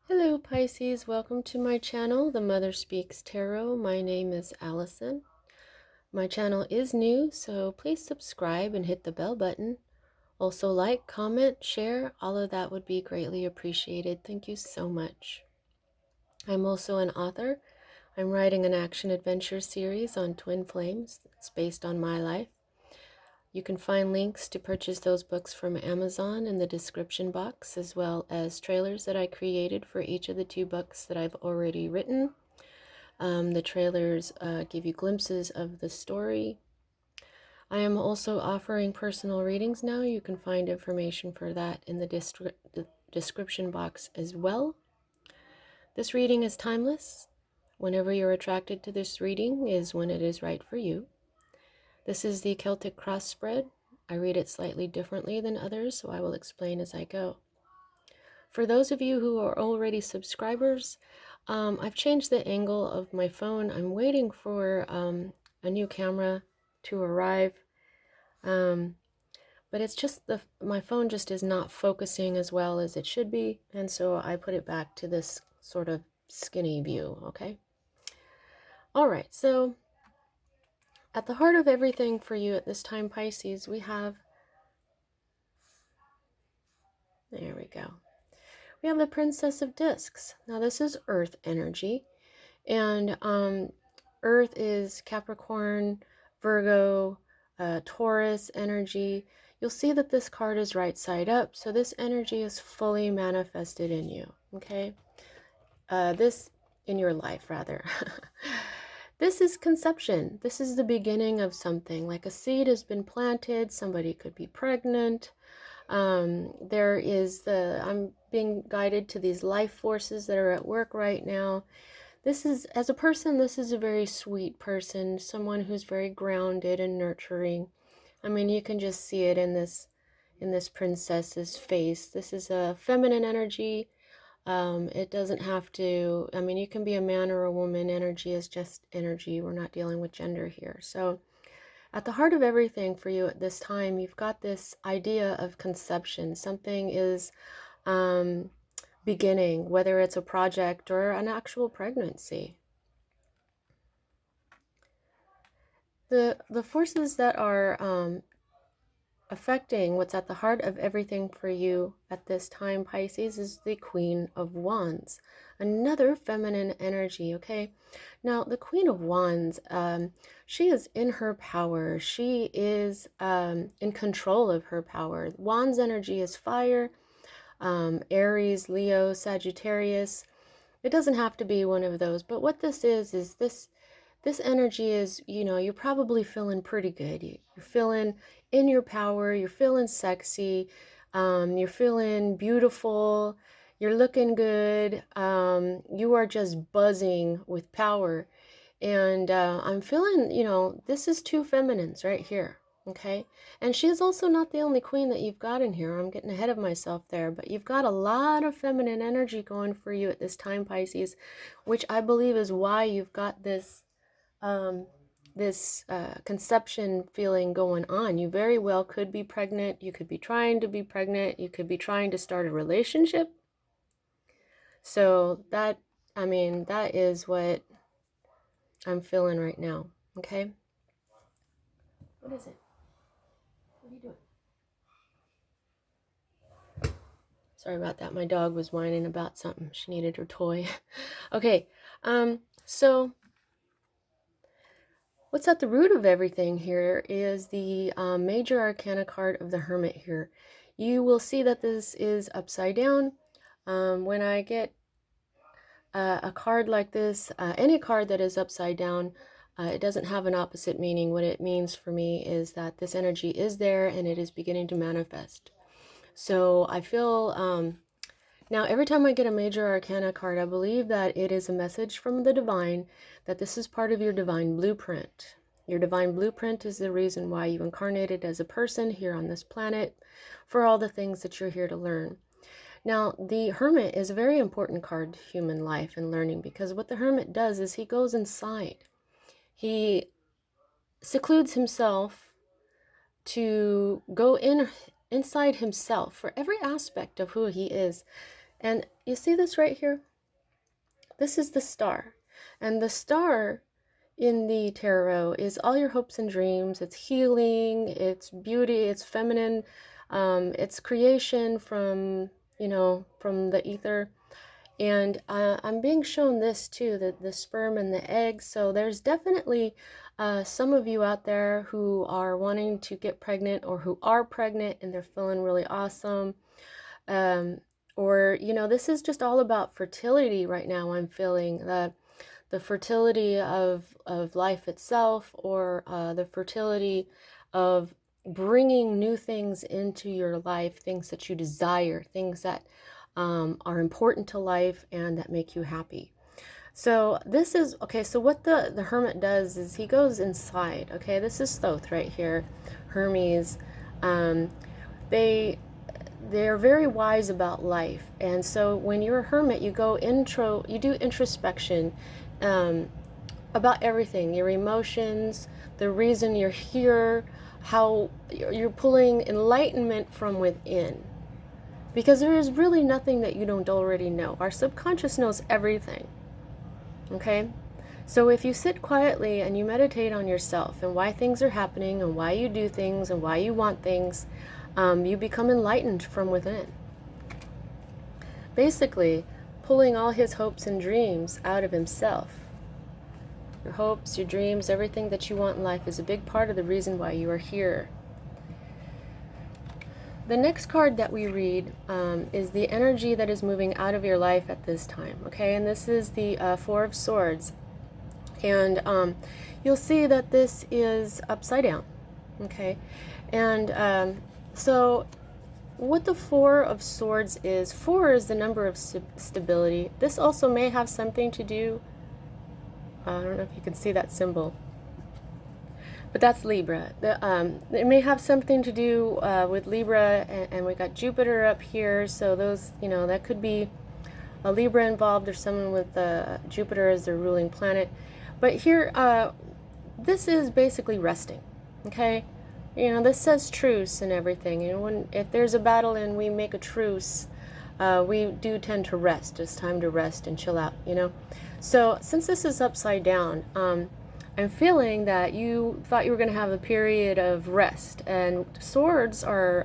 Hello Pisces, welcome to my channel, The Mother Speaks Tarot. My name is Allison. My channel is new, so please subscribe and hit the bell button. Also like, comment, share, all of that would be greatly appreciated. Thank you so much. I'm also an author. I'm writing an action adventure series on twin flames. It's based on my life. You can find links to purchase those books from Amazon in the description box, as well as trailers that I created for each of the two books that I've already written. The trailers give you glimpses of the story. I am also offering personal readings now. You can find information for that in the description box as well. This reading is timeless. Whenever you're attracted to this reading is when it is right for you. This is the Celtic cross spread. I read it slightly differently than others, so I will explain as I go. For those of you who are already subscribers, I've changed the angle of my phone. I'm waiting for a new camera to arrive, but it's just my phone just is not focusing as well as it should be, and so I put it back to this sort of skinny view, okay? All right, so at the heart of everything for you at this time, Pisces, we have, there we go. We have the Princess of Discs. Now this is Earth energy, and Earth is Capricorn, Virgo, Taurus energy. You'll see that this card is right side up, so this energy is fully manifested in you, okay? This, in your life, rather. This is conception. This is the beginning of something, like a seed has been planted, somebody could be pregnant. There is I'm being guided to these life forces that are at work right now. This is, as a person, this is a very sweet person, someone who's very grounded and nurturing. I mean, you can just see it in this princess's face. This is a feminine energy. It doesn't have to, I mean, you can be a man or a woman. Energy is just energy. We're not dealing with gender here. So at the heart of everything for you at this time, you've got this idea of conception. Something is beginning, whether it's a project or an actual pregnancy. The forces that are affecting what's at the heart of everything for you at this time, Pisces, is the Queen of Wands, another feminine energy, okay? Now, the Queen of Wands, she is in her power. She is in control of her power. Wands energy is fire, Aries, Leo, Sagittarius. It doesn't have to be one of those, but what this is this energy is, you know, you're probably feeling pretty good. You're feeling in your power. You're feeling sexy. You're feeling beautiful. You're looking good. You are just buzzing with power. And I'm feeling, you know, this is two feminines right here. Okay. And she is also not the only queen that you've got in here. I'm getting ahead of myself there, but you've got a lot of feminine energy going for you at this time, Pisces, which I believe is why you've got this conception feeling going on. You very well could be pregnant. You could be trying to be pregnant. You could be trying to start a relationship. So that, I mean, that is what I'm feeling right now. Okay. What is it? What are you doing? Sorry about that. My dog was whining about something. She needed her toy. Okay. So what's at the root of everything here is the major arcana card of the Hermit here. You will see that this is upside down. When I get a card like this, any card that is upside down, it doesn't have an opposite meaning. What it means for me is that this energy is there and it is beginning to manifest. So I feel, now every time I get a major arcana card, I believe that it is a message from the divine, that this is part of your divine blueprint. Your divine blueprint is the reason why you incarnated as a person here on this planet, for all the things that you're here to learn. Now, the Hermit is a very important card to human life and learning, because what the Hermit does is he goes inside. He secludes himself to go inside himself for every aspect of who he is. And you see this right here? This is the star. And the star in the tarot is all your hopes and dreams. It's healing, it's beauty, it's feminine, it's creation from, from the ether. And I'm being shown this too, the sperm and the egg. So there's definitely some of you out there who are wanting to get pregnant or who are pregnant and they're feeling really awesome. Or, this is just all about fertility right now. I'm feeling the fertility of life itself, or the fertility of bringing new things into your life, things that you desire, things that are important to life and that make you happy. So this is, okay, so what the hermit does is he goes inside, okay? This is Thoth right here, Hermes. They're very wise about life. And so when you're a hermit, you do introspection about everything, your emotions, the reason you're here, how you're pulling enlightenment from within. Because there is really nothing that you don't already know. Our subconscious knows everything. Okay? So if you sit quietly and you meditate on yourself and why things are happening and why you do things and why you want things, you become enlightened from within. Basically, pulling all his hopes and dreams out of himself. Your hopes, your dreams, everything that you want in life is a big part of the reason why you are here. The next card that we read is the energy that is moving out of your life at this time, okay? And this is the Four of Swords. And you'll see that this is upside down, okay? And so what the Four of Swords is, 4 is the number of stability. This also may have something to do, I don't know if you can see that symbol, but that's Libra. It may have something to do with Libra, and we got Jupiter up here, so those, that could be a Libra involved or someone with Jupiter as their ruling planet. But here, this is basically resting, okay? This says truce and everything. If there's a battle and we make a truce, we do tend to rest. It's time to rest and chill out, So since this is upside down, I'm feeling that you thought you were going to have a period of rest. And swords are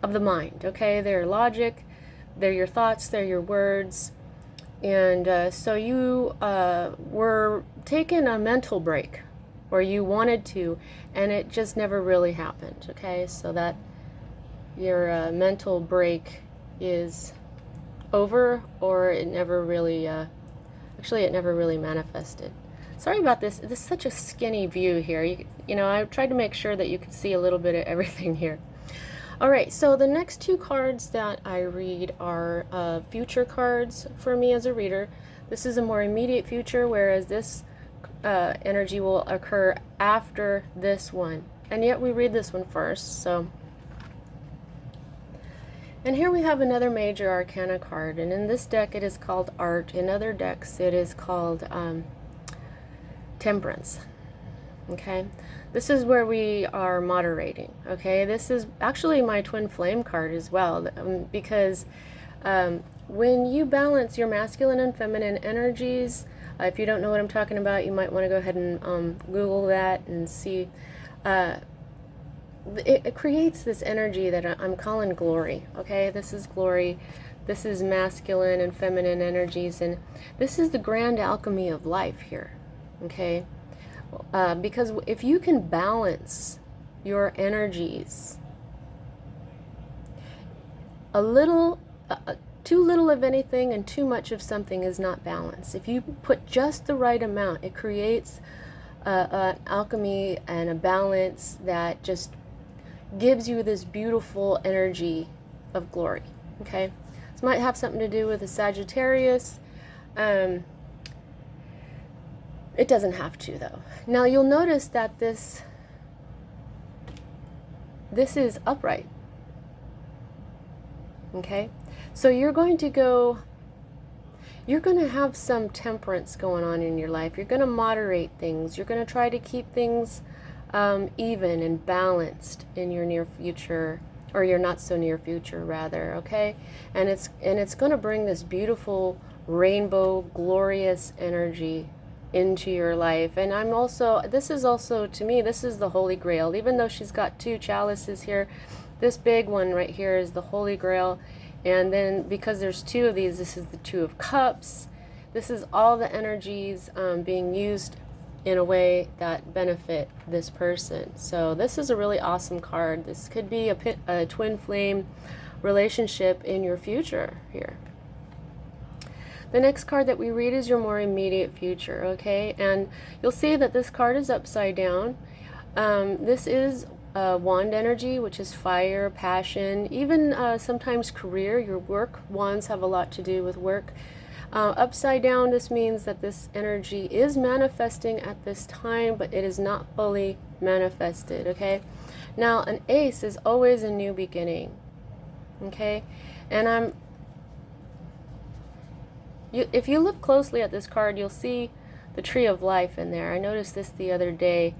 of the mind, okay? They're logic, they're your thoughts, they're your words. And so you were taking a mental break, or you wanted to, and it just never really happened, okay? So that your mental break is over, or it never really, actually it never really manifested. Sorry about this. This is such a skinny view here. I tried to make sure that you could see a little bit of everything here. All right, so the next 2 cards that I read are future cards for me as a reader. This is a more immediate future, whereas this energy will occur after this one. And yet we read this one first, so. And here we have another major arcana card, and in this deck it is called Art. In other decks it is called Temperance. Okay, this is where we are moderating. Okay, this is actually my twin flame card as well, because when you balance your masculine and feminine energies, if you don't know what I'm talking about, you might want to go ahead and Google that and see. It creates this energy that I'm calling glory. Okay, this is glory. This is masculine and feminine energies, and this is the grand alchemy of life here. Okay, because if you can balance your energies, too little of anything and too much of something is not balanced. If you put just the right amount, it creates an alchemy and a balance that just gives you this beautiful energy of glory. Okay, this might have something to do with a Sagittarius. It doesn't have to, though. Now you'll notice that this is upright. Okay, so you're going to have some temperance going on in your life. You're going to moderate things. You're going to try to keep things even and balanced in your near future. or your not so near future rather, okay? And it's going to bring this beautiful rainbow glorious energy into your life. And I'm also, this is also, to me, this is the Holy Grail. Even though she's got two chalices here, this big one right here is the Holy Grail. And then because there's two of these, this is the Two of Cups. This is all the energies being used in a way that benefit this person. So this is a really awesome card. This could be a twin flame relationship in your future here. The next card that we read is your more immediate future, okay? And you'll see that this card is upside down. This is wand energy, which is fire, passion, even sometimes career, your work. Wands have a lot to do with work. Upside down, this means that this energy is manifesting at this time, but it is not fully manifested, okay? Now, an ace is always a new beginning, okay? And if you look closely at this card, you'll see the Tree of Life in there. I noticed this the other day,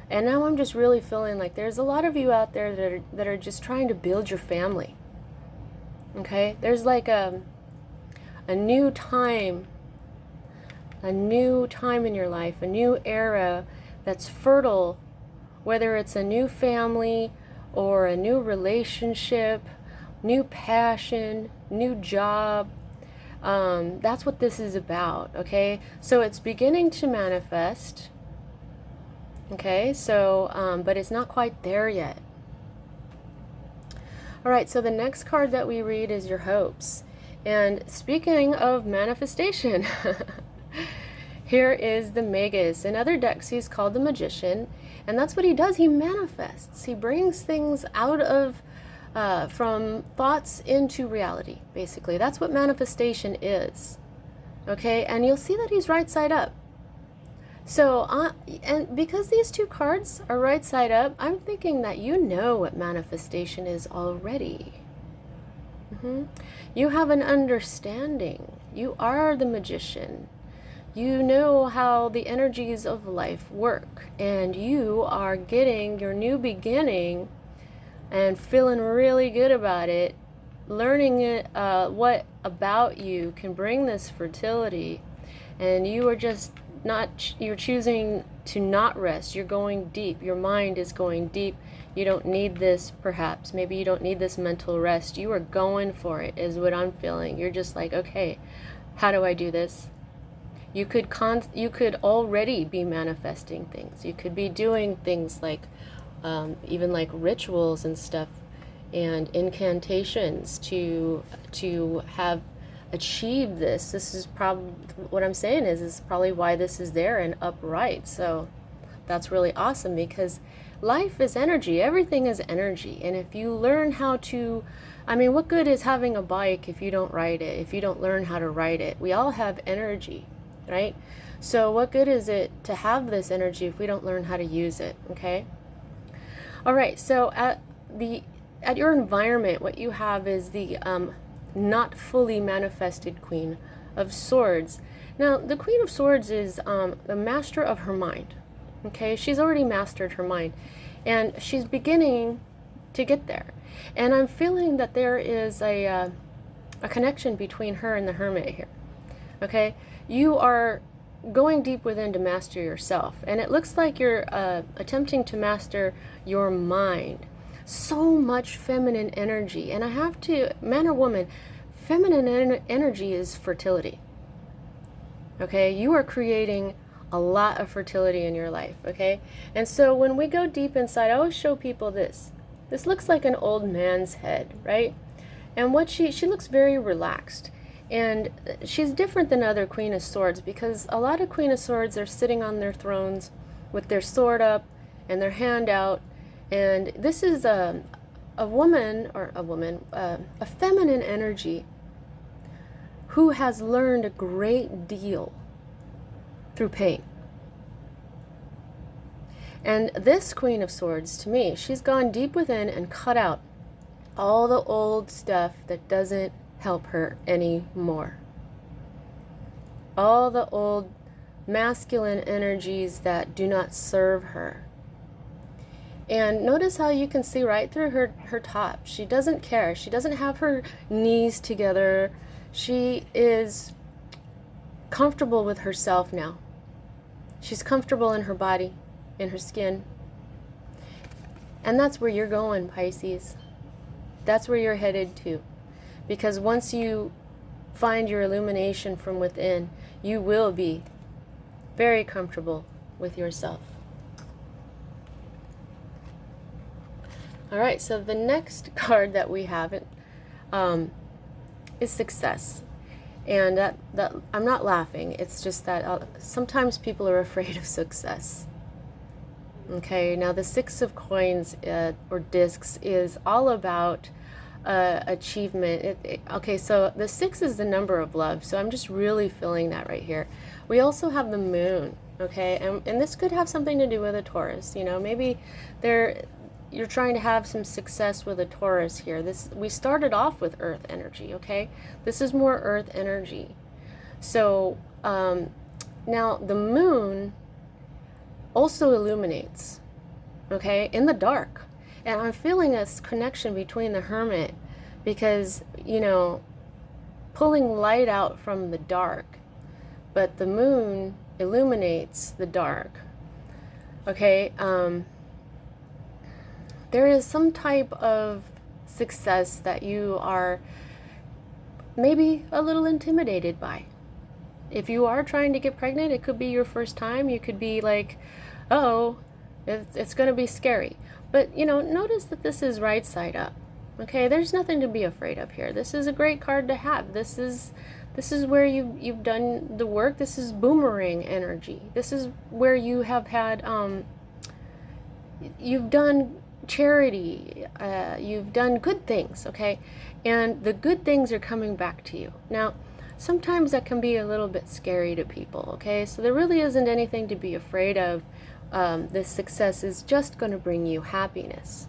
and now I'm just really feeling like there's a lot of you out there that are just trying to build your family, okay? There's like a new time in your life, a new era that's fertile, whether it's a new family or a new relationship, new passion, new job. That's what this is about, okay? So it's beginning to manifest, okay? So, but it's not quite there yet. All right, so the next card that we read is your hopes. And speaking of manifestation, here is the Magus. In other decks, he's called the Magician, and that's what he does. He manifests. He brings things out of, from thoughts into reality, basically. That's what manifestation is, okay? And you'll see that he's right side up. So, and because these two cards are right side up, I'm thinking that you know what manifestation is already. You have an understanding. You are the magician. You know how the energies of life work, and you are getting your new beginning and feeling really good about it, learning it, what about you can bring this fertility, and you are just you're choosing to not rest. You're going deep. Your mind is going deep. You don't need this, perhaps. Maybe you don't need this mental rest. You are going for it, is what I'm feeling. You're just like, okay, how do I do this? You could already be manifesting things. You could be doing things like, even like rituals and stuff, and incantations to have achieved this. This is probably what I'm saying is probably why this is there and upright. So that's really awesome, because life is energy. Everything is energy. And if you learn how to, I mean, what good is having a bike if you don't ride it, if you don't learn how to ride it? We all have energy, right? So what good is it to have this energy if we don't learn how to use it, okay? All right, so at your environment, what you have is the not fully manifested Queen of Swords. Now, the Queen of Swords is the master of her mind. Okay, she's already mastered her mind, and she's beginning to get there. And I'm feeling that there is a connection between her and the Hermit here. Okay, you are going deep within to master yourself, and it looks like you're attempting to master your mind. So much feminine energy, and I have to, man or woman, feminine energy is fertility. Okay, you are creating a lot of fertility in your life, okay? And so when we go deep inside, I always show people this. This looks like an old man's head, right? And what she looks very relaxed. And she's different than other Queen of Swords, because a lot of Queen of Swords are sitting on their thrones with their sword up and their hand out. And this is a feminine energy who has learned a great deal through pain. And this Queen of Swords, to me, she's gone deep within and cut out all the old stuff that doesn't help her anymore. All the old masculine energies that do not serve her. And notice how you can see right through her top. She doesn't care. She doesn't have her knees together. She is comfortable with herself now. She's comfortable in her body, in her skin. And that's where you're going, Pisces. That's where you're headed to. Because once you find your illumination from within, you will be very comfortable with yourself. All right, so the next card that we have is success. And that I'm not laughing. It's just that sometimes people are afraid of success. Okay, now the Six of Coins or discs is all about achievement. Okay, so the 6 is the number of love, so I'm just really feeling that right here. We also have the moon, okay, and this could have something to do with a Taurus. You know, maybe you're trying to have some success with a Taurus here. We started off with earth energy, okay? This is more earth energy. So now the moon also illuminates, okay, in the dark. And I'm feeling this connection between the Hermit because, you know, pulling light out from the dark, but the moon illuminates the dark, okay? There is some type of success that you are maybe a little intimidated by. If you are trying to get pregnant, it could be your first time. You could be like, oh, it's going to be scary. But, you know, notice that this is right side up. Okay, there's nothing to be afraid of here. This is a great card to have. This is where you've done the work. This is boomerang energy. This is where you have had you've done charity, you've done good things, okay? And the good things are coming back to you. Now, sometimes that can be a little bit scary to people, okay? So there really isn't anything to be afraid of. This success is just going to bring you happiness,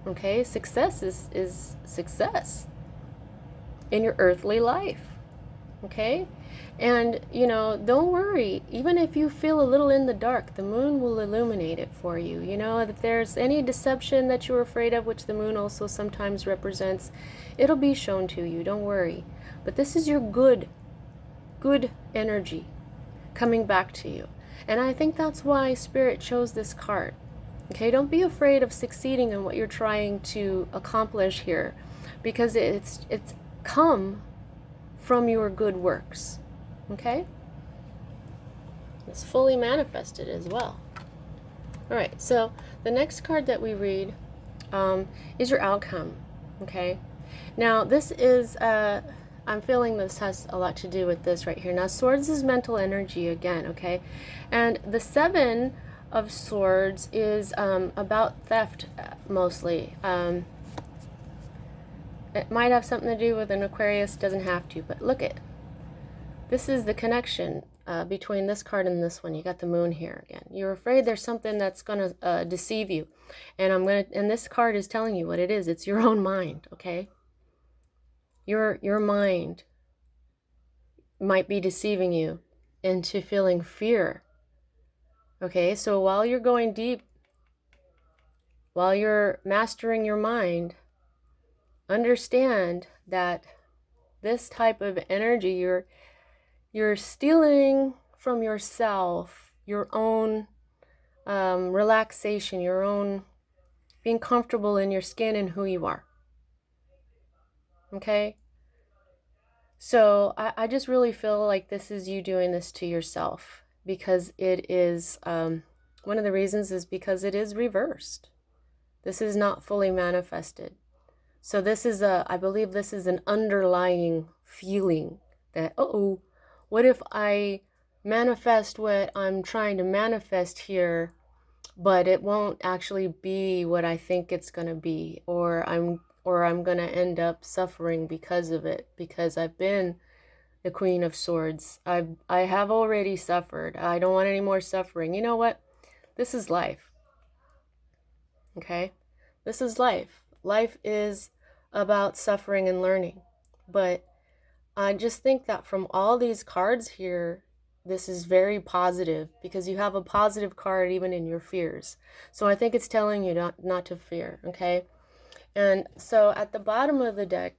okay? Success is success in your earthly life, okay? And, you know, don't worry. Even if you feel a little in the dark, the moon will illuminate it for you. You know, if there's any deception that you're afraid of, which the moon also sometimes represents, it'll be shown to you. Don't worry. But this is your good energy coming back to you. And I think that's why Spirit chose this card. Okay, don't be afraid of succeeding in what you're trying to accomplish here, because it's come from your good works. Okay? It's fully manifested as well. All right, so the next card that we read is your outcome. Okay? Now, this is, I'm feeling this has a lot to do with this right here. Now, swords is mental energy again, okay? And the 7 of swords is about theft mostly. It might have something to do with an Aquarius, doesn't have to, but look at this is the connection between this card and this one. You got the moon here again. You're afraid there's something that's going to deceive you, and this card is telling you what it is. It's your own mind, okay? Your mind might be deceiving you into feeling fear. Okay, so while you're going deep, while you're mastering your mind, understand that this type of energy, you're stealing from yourself, your own relaxation, your own being comfortable in your skin and who you are. Okay? So I just really feel like this is you doing this to yourself, because it is, one of the reasons is because it is reversed. This is not fully manifested. So this is I believe this is an underlying feeling that, what if I manifest what I'm trying to manifest here, but it won't actually be what I think it's going to be, or I'm going to end up suffering because of it, because I've been the Queen of Swords. I have already suffered. I don't want any more suffering. You know what? This is life. Okay? This is life. Life is about suffering and learning. But I just think that from all these cards here, this is very positive because you have a positive card even in your fears. So I think it's telling you not to fear, okay? And so at the bottom of the deck,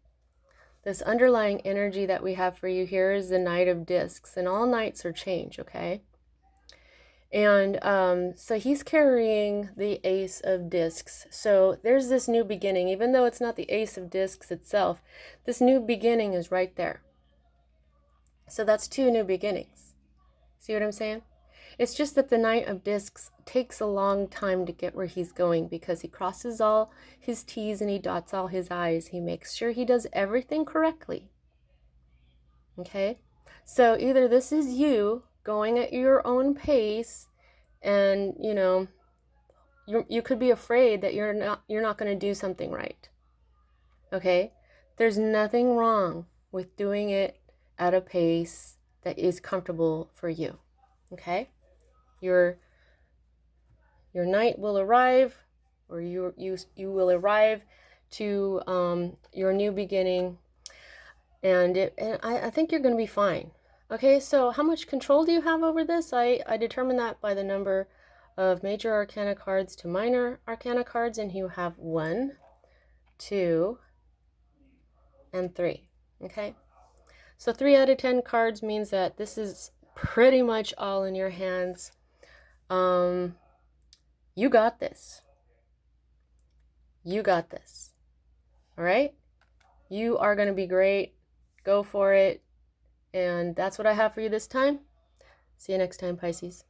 this underlying energy that we have for you here is the Knight of Discs, and all knights are change, okay? And so he's carrying the Ace of Discs. So there's this new beginning. Even though it's not the Ace of Discs itself, this new beginning is right there. So that's two new beginnings. See what I'm saying? It's just that the Knight of Discs takes a long time to get where he's going because he crosses all his T's and he dots all his I's. He makes sure he does everything correctly. Okay? So either this is you going at your own pace and, you know, you could be afraid that you're not going to do something right. Okay? There's nothing wrong with doing it at a pace that is comfortable for you. Okay? Your night will arrive, or you will arrive to your new beginning, and I think you're going to be fine. Okay, so how much control do you have over this? I determine that by the number of major arcana cards to minor arcana cards, and you have 1, 2, and 3. Okay, so 3 out of 10 cards means that this is pretty much all in your hands. You got this. You got this. All right? You are going to be great. Go for it. And that's what I have for you this time. See you next time, Pisces.